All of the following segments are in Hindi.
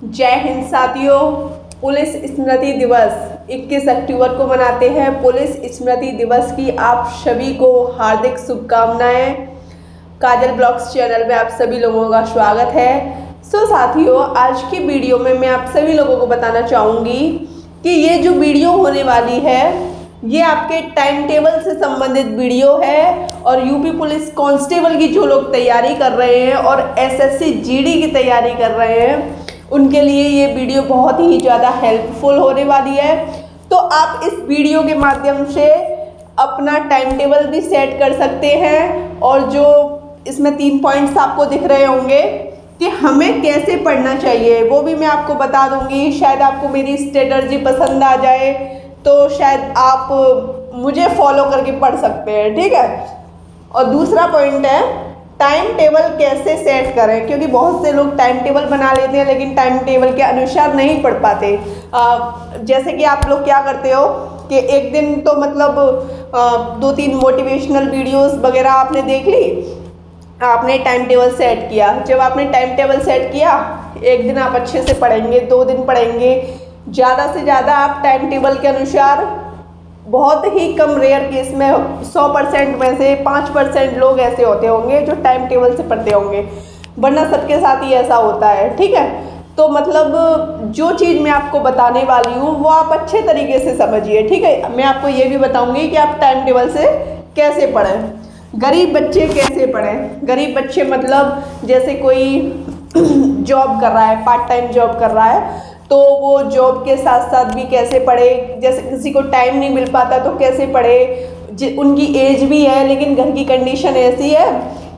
जय हिंद साथियों। पुलिस स्मृति दिवस 21 अक्टूबर को मनाते हैं। पुलिस स्मृति दिवस की आप सभी को हार्दिक शुभकामनाएं। काजल ब्लॉग्स चैनल में आप सभी लोगों का स्वागत है। साथियों, आज की वीडियो में मैं आप सभी लोगों को बताना चाहूँगी कि ये जो वीडियो होने वाली है ये आपके टाइम टेबल से संबंधित वीडियो है और यूपी पुलिस कांस्टेबल की जो लोग तैयारी कर रहे हैं और एसएससी जीडी की तैयारी कर रहे हैं उनके लिए ये वीडियो बहुत ही ज़्यादा हेल्पफुल होने वाली है। तो आप इस वीडियो के माध्यम से अपना टाइम टेबल भी सेट कर सकते हैं और जो इसमें 3 पॉइंट्स आपको दिख रहे होंगे कि हमें कैसे पढ़ना चाहिए वो भी मैं आपको बता दूंगी। शायद आपको मेरी स्ट्रेटर्जी पसंद आ जाए तो शायद आप मुझे फॉलो करके पढ़ सकते हैं, ठीक है। और दूसरा पॉइंट है टाइम टेबल कैसे सेट करें, क्योंकि बहुत से लोग टाइम टेबल बना लेते हैं लेकिन टाइम टेबल के अनुसार नहीं पढ़ पाते। जैसे कि आप लोग क्या करते हो कि एक दिन तो मतलब 2-3 मोटिवेशनल वीडियोस वगैरह आपने देख ली, आपने टाइम टेबल सेट किया। जब आपने टाइम टेबल सेट किया, एक दिन आप अच्छे से पढ़ेंगे, 2 दिन पढ़ेंगे, ज़्यादा से ज़्यादा आप टाइम टेबल के अनुसार, बहुत ही कम रेयर केस में 100% में से 5% लोग ऐसे होते होंगे जो टाइम टेबल से पढ़ते होंगे, वरना सबके साथ ही ऐसा होता है, ठीक है। तो मतलब जो चीज़ मैं आपको बताने वाली हूँ वो आप अच्छे तरीके से समझिए, ठीक है। मैं आपको ये भी बताऊँगी कि आप टाइम टेबल से कैसे पढ़ें। गरीब बच्चे कैसे पढ़ें। गरीब बच्चे मतलब जैसे कोई जॉब कर रहा है, पार्ट टाइम जॉब कर रहा है, तो वो जॉब के साथ साथ भी कैसे पढ़े। जैसे किसी को टाइम नहीं मिल पाता तो कैसे पढ़े। उनकी एज भी है लेकिन घर की कंडीशन ऐसी है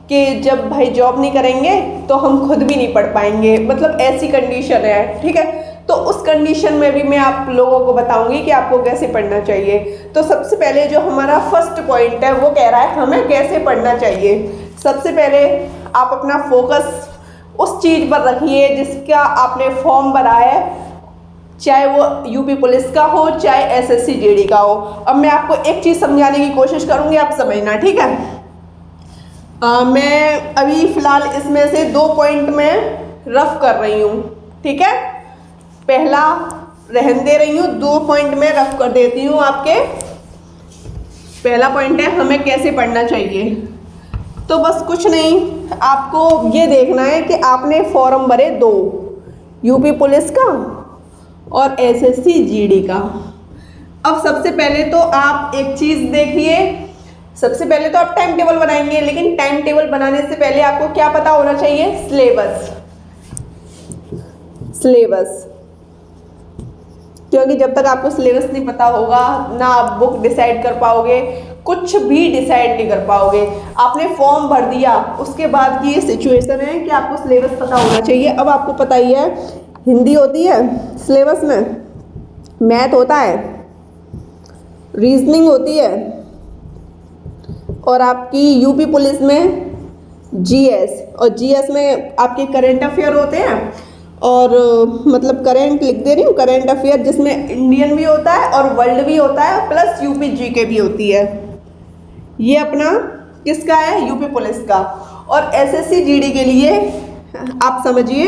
कि जब भाई जॉब नहीं करेंगे तो हम खुद भी नहीं पढ़ पाएंगे, मतलब ऐसी कंडीशन है, ठीक है। तो उस कंडीशन में भी मैं आप लोगों को बताऊंगी कि आपको कैसे पढ़ना चाहिए। तो सबसे पहले जो हमारा फर्स्ट पॉइंट है वो कह रहा है हमें कैसे पढ़ना चाहिए। सबसे पहले आप अपना फोकस उस चीज़ पर रखिए जिसका आपने फॉर्म भरा है, चाहे वो यूपी पुलिस का हो चाहे एसएससी जीडी का हो। अब मैं आपको एक चीज़ समझाने की कोशिश करूंगी, आप समझना, ठीक है। मैं अभी फ़िलहाल इसमें से 2 पॉइंट में रफ कर रही हूँ, ठीक है। पहला रहन दे रही हूँ, 2 पॉइंट में रफ कर देती हूँ आपके। पहला पॉइंट है हमें कैसे पढ़ना चाहिए। तो बस कुछ नहीं, आपको ये देखना है कि आपने फॉर्म भरे 2, यूपी पुलिस का और एसएससी जीडी का। अब सबसे पहले तो आप एक चीज़ देखिए, सबसे पहले तो आप टाइम टेबल बनाएंगे, लेकिन टाइम टेबल बनाने से पहले आपको क्या पता होना चाहिए, सिलेबस। क्योंकि जब तक आपको सिलेबस नहीं पता होगा ना आप बुक डिसाइड कर पाओगे, कुछ भी डिसाइड नहीं कर पाओगे। आपने फॉर्म भर दिया, उसके बाद की ये सिचुएशन है कि आपको सिलेबस पता होना चाहिए। अब आपको पता ही है हिंदी होती है सिलेबस में, मैथ होता है, रीजनिंग होती है और आपकी यूपी पुलिस में जीएस, और जीएस में आपके करंट अफेयर होते हैं और मतलब करंट लिख दे रही हूँ, करंट अफेयर जिसमें इंडियन भी होता है और वर्ल्ड भी होता है प्लस यूपी जीके भी होती है। ये अपना किसका है, यूपी पुलिस का। और एसएससी जीडी के लिए आप समझिए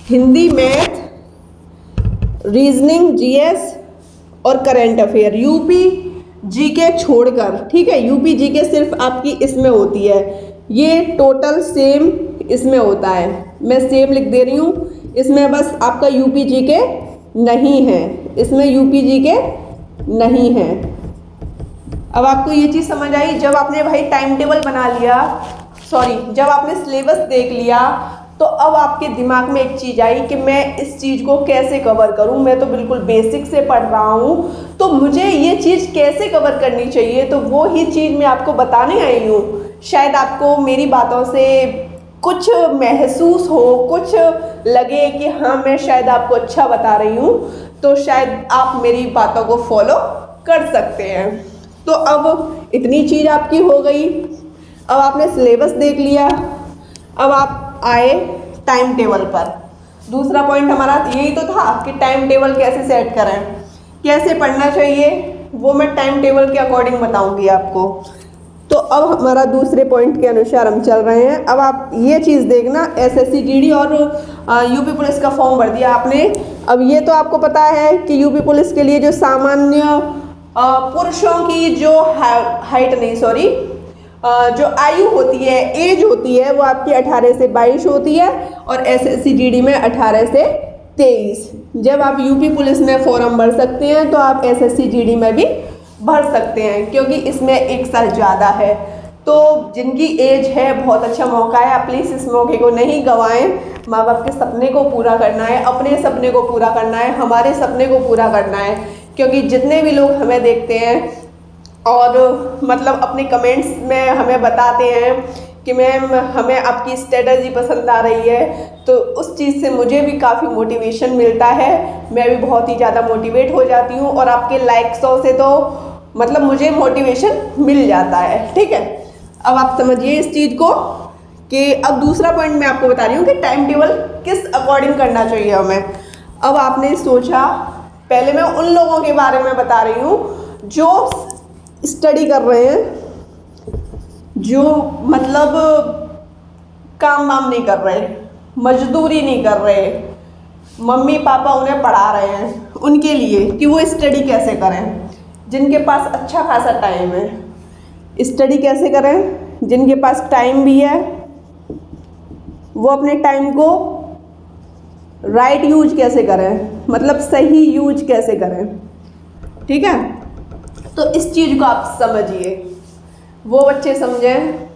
हिंदी, मैथ, रीजनिंग, जीएस और करंट अफेयर, यूपी जीके छोड़कर, ठीक है। यूपी जीके सिर्फ आपकी इसमें होती है, ये टोटल सेम इसमें होता है। मैं सेम लिख दे रही हूँ, इसमें बस आपका यूपी जीके नहीं है, इसमें यूपी जीके नहीं है। अब आपको ये चीज़ समझ आई। जब आपने भाई टाइम टेबल बना लिया, जब आपने सिलेबस देख लिया, तो अब आपके दिमाग में एक चीज़ आई कि मैं इस चीज़ को कैसे कवर करूं। मैं तो बिल्कुल बेसिक से पढ़ रहा हूं, तो मुझे ये चीज़ कैसे कवर करनी चाहिए। तो वो ही चीज़ मैं आपको बताने आई हूँ। शायद आपको मेरी बातों से कुछ महसूस हो, कुछ लगे कि हाँ मैं शायद आपको अच्छा बता रही हूँ, तो शायद आप मेरी बातों को फॉलो कर सकते हैं। तो अब इतनी चीज़ आपकी हो गई। अब आपने सिलेबस देख लिया, अब आप आए टाइम टेबल पर। दूसरा पॉइंट हमारा यही तो था कि टाइम टेबल कैसे सेट करें, कैसे पढ़ना चाहिए, वो मैं टाइम टेबल के अकॉर्डिंग बताऊंगी आपको। तो अब हमारा दूसरे पॉइंट के अनुसार हम चल रहे हैं। अब आप ये चीज़ देखना, एसएससी जीडी और यूपी पुलिस का फॉर्म भर दिया आपने। अब ये तो आपको पता है कि यूपी पुलिस के लिए जो सामान्य पुरुषों की जो जो आयु होती है, एज होती है, वो आपकी 18 से 22 होती है और एसएससी जीडी में 18 से 23। जब आप यूपी पुलिस में फॉर्म भर सकते हैं तो आप एसएससी जीडी में भी भर सकते हैं, क्योंकि इसमें 1 साल ज़्यादा है। तो जिनकी एज है, बहुत अच्छा मौका है, आप प्लीज़ इस मौके को नहीं गंवाएं। माँ बाप के सपने को पूरा करना है, अपने सपने को पूरा करना है, हमारे सपने को पूरा करना है। क्योंकि जितने भी लोग हमें देखते हैं और मतलब अपने कमेंट्स में हमें बताते हैं कि मैम हमें आपकी स्ट्रेटजी पसंद आ रही है, तो उस चीज़ से मुझे भी काफ़ी मोटिवेशन मिलता है। मैं भी बहुत ही ज़्यादा मोटिवेट हो जाती हूँ और आपके लाइक्सों से तो मतलब मुझे मोटिवेशन मिल जाता है। ठीक है, अब आप समझिए इस चीज़ को कि अब दूसरा पॉइंट मैं आपको बता रही हूँ कि टाइम टेबल किस अकॉर्डिंग करना चाहिए हमें। अब आपने सोचा, पहले मैं उन लोगों के बारे में बता रही हूँ जो स्टडी कर रहे हैं, जो मतलब काम वाम नहीं कर रहे, मजदूरी नहीं कर रहे, मम्मी पापा उन्हें पढ़ा रहे हैं, उनके लिए कि वो स्टडी कैसे करें। जिनके पास अच्छा खासा टाइम है, स्टडी कैसे करें। जिनके पास टाइम भी है वो अपने टाइम को राइट यूज कैसे करें, मतलब सही यूज कैसे करें। ठीक है, तो इस चीज़ को आप समझिए। वो बच्चे समझें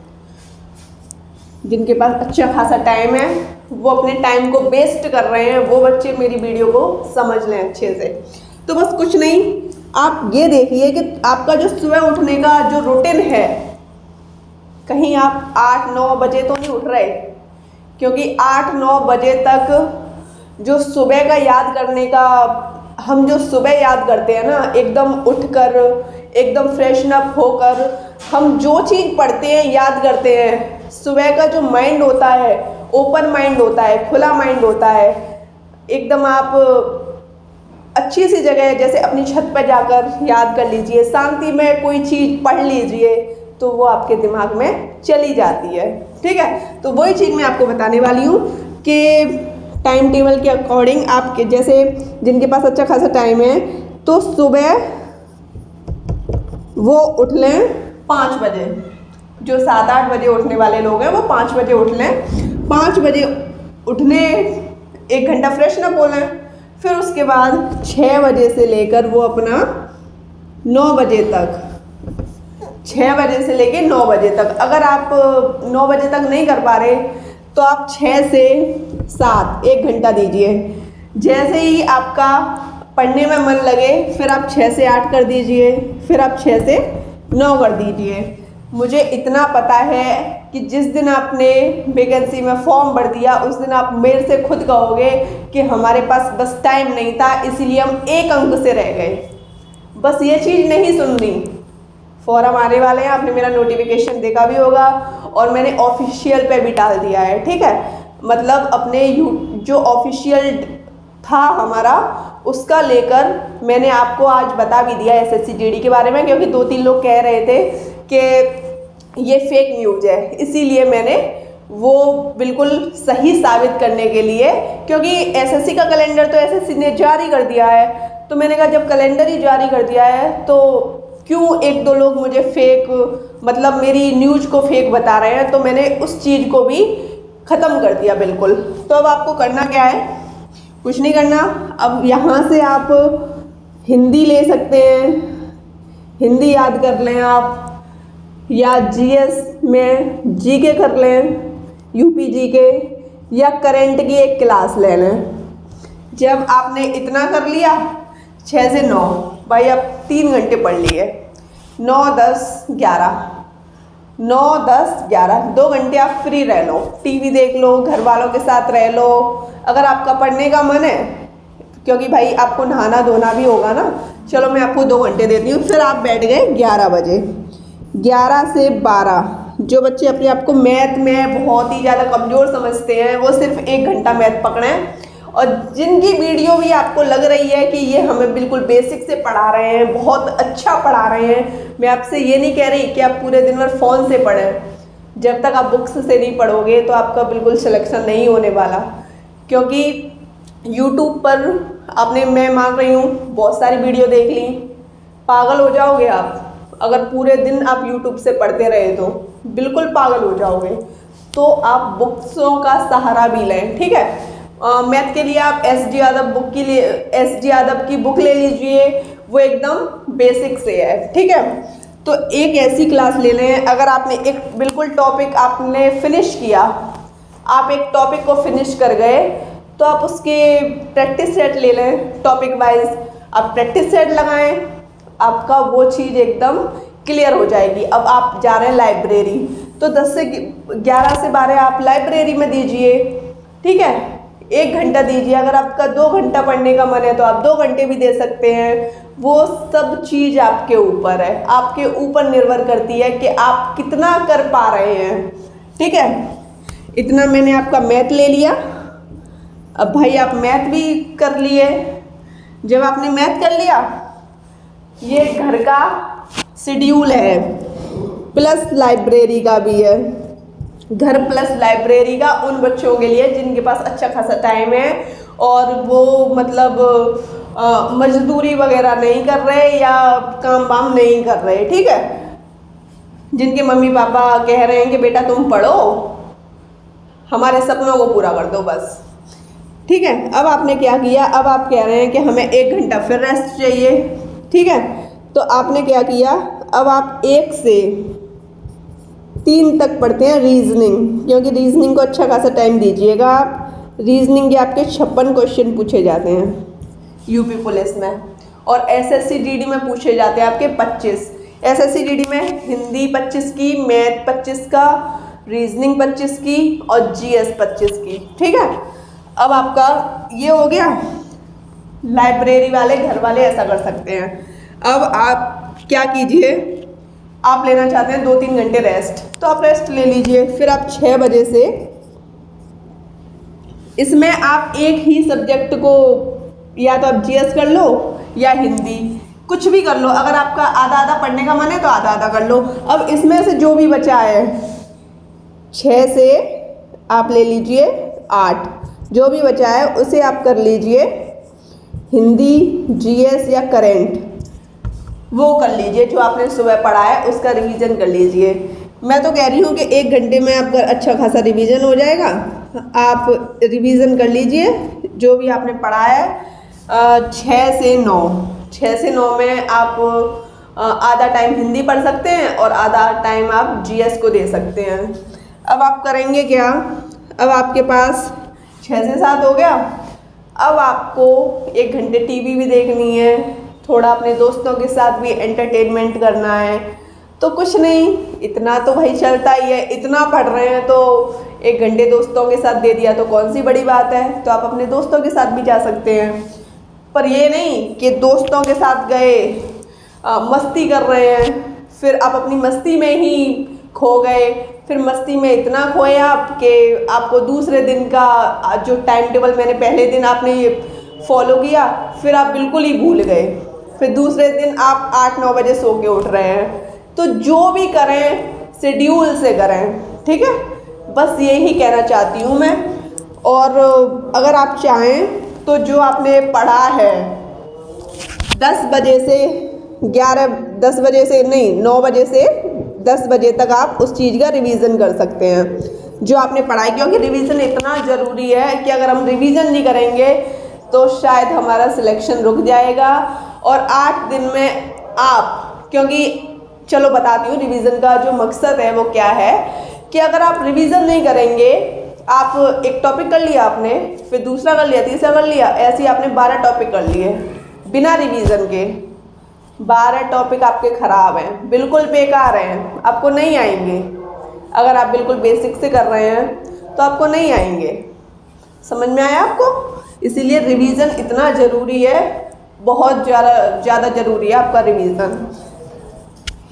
जिनके पास अच्छा खासा टाइम है, वो अपने टाइम को वेस्ट कर रहे हैं, वो बच्चे मेरी वीडियो को समझ लें अच्छे से। तो बस कुछ नहीं, आप ये देखिए कि आपका जो सुबह उठने का जो रूटीन है, कहीं आप 8-9 बजे तो नहीं उठ रहे, क्योंकि 8-9 बजे तक जो सुबह का याद करने का, हम जो सुबह याद करते हैं ना, एकदम उठकर एकदम फ्रेशन अप होकर हम जो चीज़ पढ़ते हैं, याद करते हैं, सुबह का जो माइंड होता है ओपन माइंड होता है, खुला माइंड होता है। एकदम आप अच्छी सी जगह जैसे अपनी छत पर जाकर याद कर लीजिए, शांति में कोई चीज़ पढ़ लीजिए, तो वो आपके दिमाग में चली जाती है। ठीक है, तो वही चीज़ मैं आपको बताने वाली हूँ कि टाइम टेबल के अकॉर्डिंग आपके जैसे जिनके पास अच्छा खासा टाइम है, तो सुबह वो उठ लें 5 बजे। जो 7-8 बजे उठने वाले लोग हैं वो 5 बजे उठ लें। 5 बजे उठने 1 घंटा फ्रेश ना बोलें, फिर उसके बाद 6 बजे से लेकर वो अपना 9 बजे तक, 6 बजे से लेकर 9 बजे तक, अगर आप 9 बजे तक नहीं कर पा रहे तो आप 6 से 7 1 घंटा दीजिए। जैसे ही आपका पढ़ने में मन लगे फिर आप 6 से 8 कर दीजिए, फिर आप 6 से 9 कर दीजिए। मुझे इतना पता है कि जिस दिन आपने वैकेंसी में फॉर्म भर दिया उस दिन आप मेरे से खुद कहोगे कि हमारे पास बस टाइम नहीं था, इसीलिए हम 1 अंक से रह गए। बस ये चीज़ नहीं सुननी। फॉर्म आने वाले हैं, आपने मेरा नोटिफिकेशन देखा भी होगा और मैंने ऑफिशियल पे भी डाल दिया है। ठीक है, मतलब अपने जो ऑफिशियल था हमारा उसका लेकर मैंने आपको आज बता भी दिया एसएससी जीडी के बारे में, क्योंकि 2-3 लोग कह रहे थे कि ये फेक न्यूज़ है, इसीलिए मैंने वो बिल्कुल सही साबित करने के लिए, क्योंकि एसएससी का कैलेंडर तो एसएससी ने जारी कर दिया है, तो मैंने कहा जब कैलेंडर ही जारी कर दिया है तो क्यों 1-2 लोग मुझे फेक, मतलब मेरी न्यूज़ को फेक बता रहे हैं, तो मैंने उस चीज़ को भी ख़त्म कर दिया बिल्कुल। तो अब आपको करना क्या है, कुछ नहीं करना। अब यहाँ से आप हिंदी ले सकते हैं, हिंदी याद कर लें आप, या जीएस में जीके कर लें, यूपी जीके, या करंट की एक क्लास ले लें। जब आपने इतना कर लिया 6 से 9, भाई आप 3 घंटे पढ़ लिए, 9, 10, 11, 9, 10, 11, 2 घंटे आप फ्री रह लो, टीवी देख लो, घर वालों के साथ रह लो। अगर आपका पढ़ने का मन है, क्योंकि भाई आपको नहाना धोना भी होगा ना, चलो मैं आपको 2 घंटे देती हूँ। फिर आप बैठ गए 11 बजे, 11 से 12। जो बच्चे अपने आप को मैथ में बहुत ही ज़्यादा कमज़ोर समझते हैं वो सिर्फ 1 घंटा मैथ पकड़ें और जिनकी वीडियो भी आपको लग रही है कि ये हमें बिल्कुल बेसिक से पढ़ा रहे हैं, बहुत अच्छा पढ़ा रहे हैं, मैं आपसे ये नहीं कह रही कि आप पूरे दिन भर फ़ोन से पढ़ें। जब तक आप बुक्स से नहीं पढ़ोगे तो आपका बिल्कुल सिलेक्शन नहीं होने वाला, क्योंकि यूट्यूब पर आपने, मैं मान रही हूँ, बहुत सारी वीडियो देख ली, पागल हो जाओगे आप। अगर पूरे दिन आप यूट्यूब से पढ़ते रहे तो बिल्कुल पागल हो जाओगे। तो आप बुक्सों का सहारा भी लें, ठीक है। मैथ के लिए आप एस.डी. यादव बुक के लिए एस.डी. यादव की बुक ले लीजिए, वो एकदम बेसिक से है, ठीक है। तो एक ऐसी क्लास ले लें, अगर आपने एक बिल्कुल टॉपिक आपने फिनिश किया, आप एक टॉपिक को फिनिश कर गए, तो आप उसके प्रैक्टिस सेट ले लें टॉपिक वाइज। आप प्रैक्टिस सेट लगाएं, आपका वो चीज़ एकदम क्लियर हो जाएगी। अब आप जा रहे हैं लाइब्रेरी, तो 10 से 11 से 12 आप लाइब्रेरी में दीजिए, ठीक है। 1 घंटा दीजिए। अगर आपका 2 घंटा पढ़ने का मन है तो आप 2 घंटे भी दे सकते हैं। वो सब चीज़ आपके ऊपर है, आपके ऊपर निर्भर करती है कि आप कितना कर पा रहे हैं, ठीक है। इतना मैंने आपका मैथ ले लिया। अब भाई आप मैथ भी कर लिए। जब आपने मैथ कर लिया, ये घर का शेड्यूल है, प्लस लाइब्रेरी का भी है। घर प्लस लाइब्रेरी का उन बच्चों के लिए जिनके पास अच्छा खासा टाइम है और वो मतलब मजदूरी वगैरह नहीं कर रहे या काम वाम नहीं कर रहे, ठीक है। जिनके मम्मी पापा कह रहे हैं कि बेटा तुम पढ़ो, हमारे सपनों को पूरा कर दो बस, ठीक है। अब आपने क्या किया, अब आप कह रहे हैं कि हमें 1 घंटा फिर रेस्ट चाहिए, ठीक है। तो आपने क्या किया, अब आप 1 से 3 तक पढ़ते हैं रीजनिंग, क्योंकि रीजनिंग को अच्छा खासा टाइम दीजिएगा आप। रीजनिंग के आपके 56 क्वेश्चन पूछे जाते हैं यूपी पुलिस में, और एसएससी जीडी में पूछे जाते हैं आपके 25। एसएससी जीडी में हिंदी 25 की, मैथ 25 का, रीजनिंग 25 की और जीएस 25 की, ठीक है। अब आपका ये हो गया। लाइब्रेरी वाले घर वाले ऐसा कर सकते हैं। अब आप क्या कीजिए, आप लेना चाहते हैं 2-3 घंटे रेस्ट, तो आप रेस्ट ले लीजिए। फिर आप 6 बजे से, इसमें आप एक ही सब्जेक्ट को, या तो आप जीएस कर लो या हिंदी, कुछ भी कर लो। अगर आपका आधा आधा पढ़ने का मन है तो आधा आधा कर लो। अब इसमें से जो भी बचा है, 6 से आप ले लीजिए 8, जो भी बचा है उसे आप कर लीजिए हिंदी, जीएस या करंट, वो कर लीजिए। जो आपने सुबह पढ़ा है उसका रिवीजन कर लीजिए। मैं तो कह रही हूँ कि 1 घंटे में आपका अच्छा खासा रिवीजन हो जाएगा। आप रिवीजन कर लीजिए जो भी आपने पढ़ा है। 6 से 9 में आप आधा टाइम हिंदी पढ़ सकते हैं और आधा टाइम आप जीएस को दे सकते हैं। अब आप करेंगे क्या, अब आपके पास 6 से 7 हो गया। अब आपको 1 घंटे टीवी भी देखनी है, थोड़ा अपने दोस्तों के साथ भी एंटरटेनमेंट करना है। तो कुछ नहीं, इतना तो भाई चलता ही है। इतना पढ़ रहे हैं तो 1 घंटे दोस्तों के साथ दे दिया तो कौन सी बड़ी बात है। तो आप अपने दोस्तों के साथ भी जा सकते हैं, पर ये नहीं कि दोस्तों के साथ गए, मस्ती कर रहे हैं, फिर आप अपनी मस्ती में ही खो गए। फिर मस्ती में इतना खोए आप कि आपको दूसरे दिन का जो टाइम टेबल मैंने पहले दिन आपने ये फॉलो किया, फिर आप बिल्कुल ही भूल गए। फिर दूसरे दिन आप 8-9 बजे सो के उठ रहे हैं। तो जो भी करें शेड्यूल से करें, ठीक है। बस यही कहना चाहती हूँ मैं। और अगर आप चाहें तो जो आपने पढ़ा है 10 बजे से 10 बजे से नहीं 9 बजे से 10 बजे तक आप उस चीज़ का रिवीजन कर सकते हैं जो आपने पढ़ा है। क्योंकि रिवीजन इतना ज़रूरी है कि अगर हम रिवीजन नहीं करेंगे तो शायद हमारा सिलेक्शन रुक जाएगा। और 8 दिन में आप, क्योंकि चलो बताती हूँ रिवीजन का जो मकसद है वो क्या है, कि अगर आप रिवीजन नहीं करेंगे, आप एक टॉपिक कर लिया आपने, फिर दूसरा कर लिया, तीसरा कर लिया, ऐसे ही आपने 12 टॉपिक कर लिए बिना रिवीजन के। 12 टॉपिक आपके ख़राब हैं, बिल्कुल बेकार हैं, आपको नहीं आएंगे। अगर आप बिल्कुल बेसिक से कर रहे हैं तो आपको नहीं आएंगे। समझ में आया आपको? इसीलिए रिवीजन इतना ज़रूरी है, बहुत ज़्यादा ज़रूरी है आपका रिवीजन।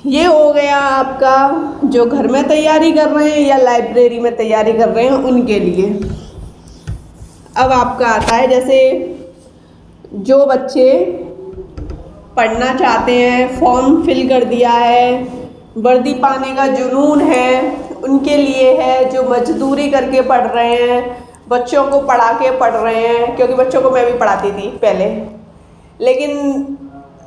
ये हो गया आपका जो घर में तैयारी कर रहे हैं या लाइब्रेरी में तैयारी कर रहे हैं उनके लिए। अब आपका आता है जैसे जो बच्चे पढ़ना चाहते हैं, फॉर्म फिल कर दिया है, वर्दी पाने का जुनून है, उनके लिए है। जो मजदूरी करके पढ़ रहे हैं, बच्चों को पढ़ा के पढ़ रहे हैं, क्योंकि बच्चों को मैं भी पढ़ाती थी पहले, लेकिन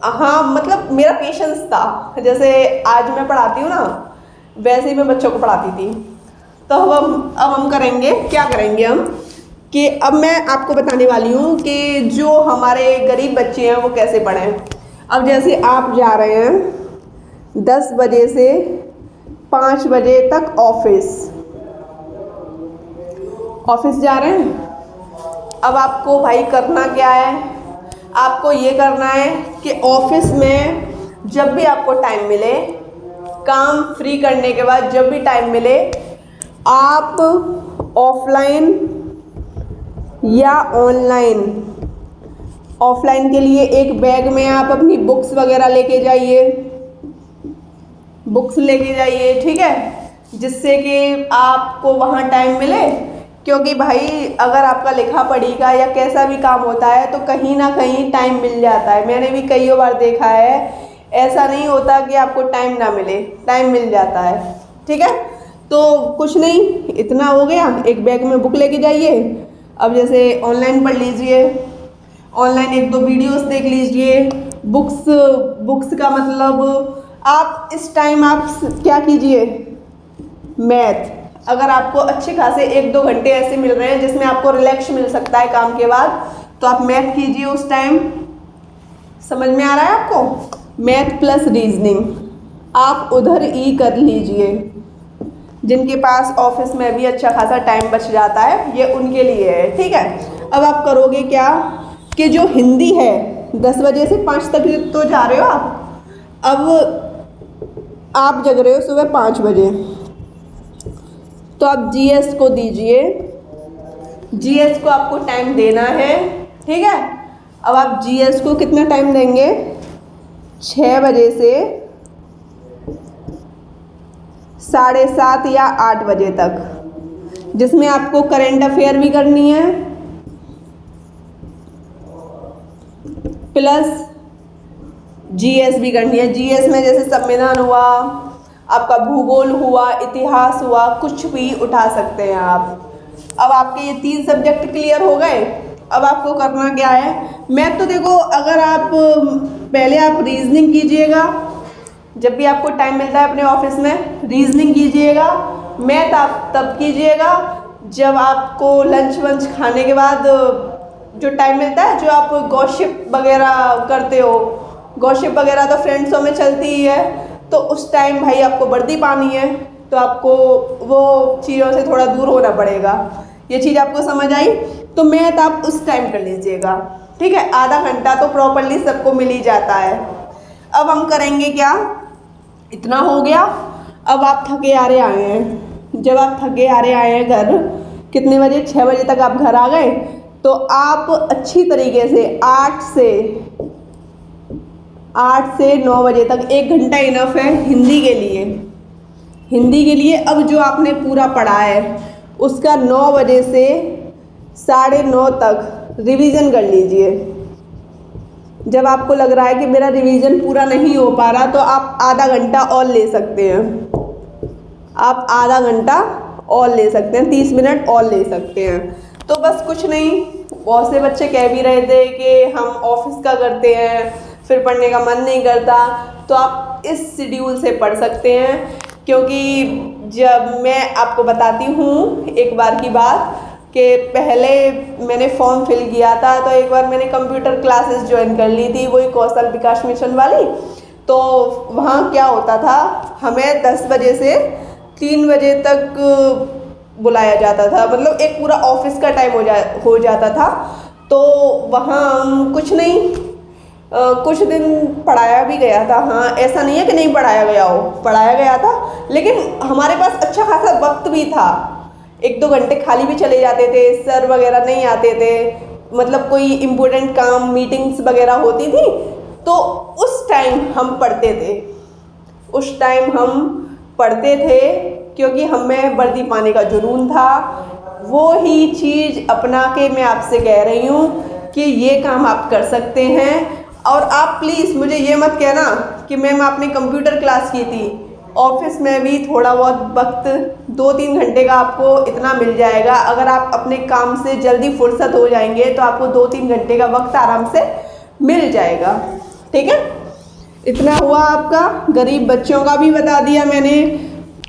हाँ मतलब मेरा पेशेंस था। जैसे आज मैं पढ़ाती हूँ ना, वैसे ही मैं बच्चों को पढ़ाती थी। तो अब हम करेंगे क्या करेंगे हम कि अब मैं आपको बताने वाली हूँ कि जो हमारे गरीब बच्चे हैं वो कैसे पढ़ें। अब जैसे आप जा रहे हैं 10 बजे से 5 बजे तक ऑफिस जा रहे हैं। अब आपको भाई करना क्या है, आपको ये करना है कि ऑफिस में जब भी आपको टाइम मिले, काम फ्री करने के बाद जब भी टाइम मिले, आप ऑफलाइन या ऑफलाइन के लिए एक बैग में आप अपनी बुक्स वगैरह लेके जाइए, ठीक है, जिससे कि आपको वहाँ टाइम मिले। क्योंकि भाई अगर आपका लिखा पढ़ी का या कैसा भी काम होता है तो कहीं ना कहीं टाइम मिल जाता है। मैंने भी कई बार देखा है, ऐसा नहीं होता कि आपको टाइम ना मिले, टाइम मिल जाता है, ठीक है। तो कुछ नहीं, इतना हो गया, एक बैग में बुक लेके जाइए। अब जैसे ऑनलाइन पढ़ लीजिए, ऑनलाइन 1-2 वीडियोस देख लीजिए। बुक्स का मतलब आप इस टाइम आप क्या कीजिए, मैथ। अगर आपको अच्छे खासे 1-2 घंटे ऐसे मिल रहे हैं जिसमें आपको रिलैक्स मिल सकता है काम के बाद, तो आप मैथ कीजिए उस टाइम। समझ में आ रहा है आपको? मैथ प्लस रीजनिंग आप उधर ही कर लीजिए। जिनके पास ऑफिस में भी अच्छा खासा टाइम बच जाता है, ये उनके लिए है, ठीक है। अब आप करोगे क्या कि जो हिंदी है 10 बजे से 5 तक तो जा रहे हो आप जग रहे हो सुबह 5 बजे, तो आप जीएस को दीजिए। जीएस को आपको टाइम देना है, ठीक है। अब आप जीएस को कितना टाइम देंगे, 6 बजे से 7:30 या 8 बजे तक, जिसमें आपको करंट अफेयर भी करनी है प्लस जीएस भी करनी है। जीएस में जैसे संविधान हुआ, आपका भूगोल हुआ, इतिहास हुआ, कुछ भी उठा सकते हैं आप। अब आपके ये 3 सब्जेक्ट क्लियर हो गए। अब आपको करना क्या है, मैथ तो देखो, अगर आप पहले आप रीजनिंग कीजिएगा, जब भी आपको टाइम मिलता है अपने ऑफिस में रीजनिंग कीजिएगा। मैथ आप तब कीजिएगा जब आपको लंच वंच खाने के बाद जो टाइम मिलता है, जो आप गॉसिप वगैरह करते हो, गॉसिप वगैरह तो फ्रेंड्सों में चलती ही है, तो उस टाइम भाई आपको वर्दी पानी है, तो आपको वो चीज़ों से थोड़ा दूर होना पड़ेगा। ये चीज़ आपको समझ आई? तो मैथ आप उस टाइम कर लीजिएगा, ठीक है। आधा घंटा तो प्रॉपरली सबको मिल ही जाता है। अब हम करेंगे क्या, इतना हो गया। अब आप थके हारे आए हैं, जब आप थके हारे आए हैं घर, कितने बजे, 6 बजे तक आप घर आ गए, तो आप अच्छी तरीके से 8 से 9 बजे तक 1 घंटा इनफ है हिंदी के लिए। अब जो आपने पूरा पढ़ा है उसका 9 बजे से 9:30 तक रिवीजन कर लीजिए। जब आपको लग रहा है कि मेरा रिवीजन पूरा नहीं हो पा रहा, तो आप आधा घंटा और ले सकते हैं, 30 मिनट और ले सकते हैं। तो बस कुछ नहीं, बहुत से बच्चे कह भी रहे थे कि हम ऑफिस का करते हैं, फिर पढ़ने का मन नहीं करता, तो आप इस शेड्यूल से पढ़ सकते हैं। क्योंकि जब मैं आपको बताती हूँ एक बार की बात, कि पहले मैंने फॉर्म फिल किया था, तो एक बार मैंने कंप्यूटर क्लासेस ज्वाइन कर ली थी, वही कौशल विकास मिशन वाली। तो वहाँ क्या होता था, हमें 10 बजे से 3 बजे तक बुलाया जाता था, मतलब एक पूरा ऑफिस का टाइम हो जाता था। तो वहाँ हम कुछ नहीं, कुछ दिन पढ़ाया भी गया था। हाँ, ऐसा नहीं है कि नहीं पढ़ाया गया था, लेकिन हमारे पास अच्छा खासा वक्त भी था। 1-2 घंटे खाली भी चले जाते थे, सर वगैरह नहीं आते थे, मतलब कोई इम्पोर्टेंट काम, मीटिंग्स वगैरह होती थी, तो उस टाइम हम पढ़ते थे। क्योंकि हमें वर्दी पाने का जुनून था, वो ही चीज़ अपना के मैं आपसे कह रही हूँ कि ये काम आप कर सकते हैं। और आप प्लीज़ मुझे ये मत कहना कि मैम आपने कंप्यूटर क्लास की थी। ऑफिस में भी थोड़ा बहुत वक्त 2-3 घंटे का आपको इतना मिल जाएगा। अगर आप अपने काम से जल्दी फुर्सत हो जाएंगे तो आपको 2-3 घंटे का वक्त आराम से मिल जाएगा। ठीक है, इतना हुआ आपका। गरीब बच्चों का भी बता दिया मैंने।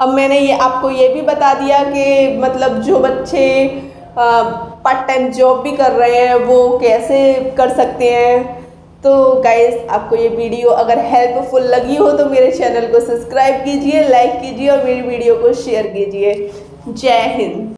अब मैंने ये आपको ये भी बता दिया कि मतलब जो बच्चे पार्ट टाइम जॉब भी कर रहे हैं वो कैसे कर सकते हैं। तो गाइस, आपको ये वीडियो अगर हेल्पफुल लगी हो तो मेरे चैनल को सब्सक्राइब कीजिए, लाइक कीजिए और मेरी वीडियो को शेयर कीजिए। जय हिंद।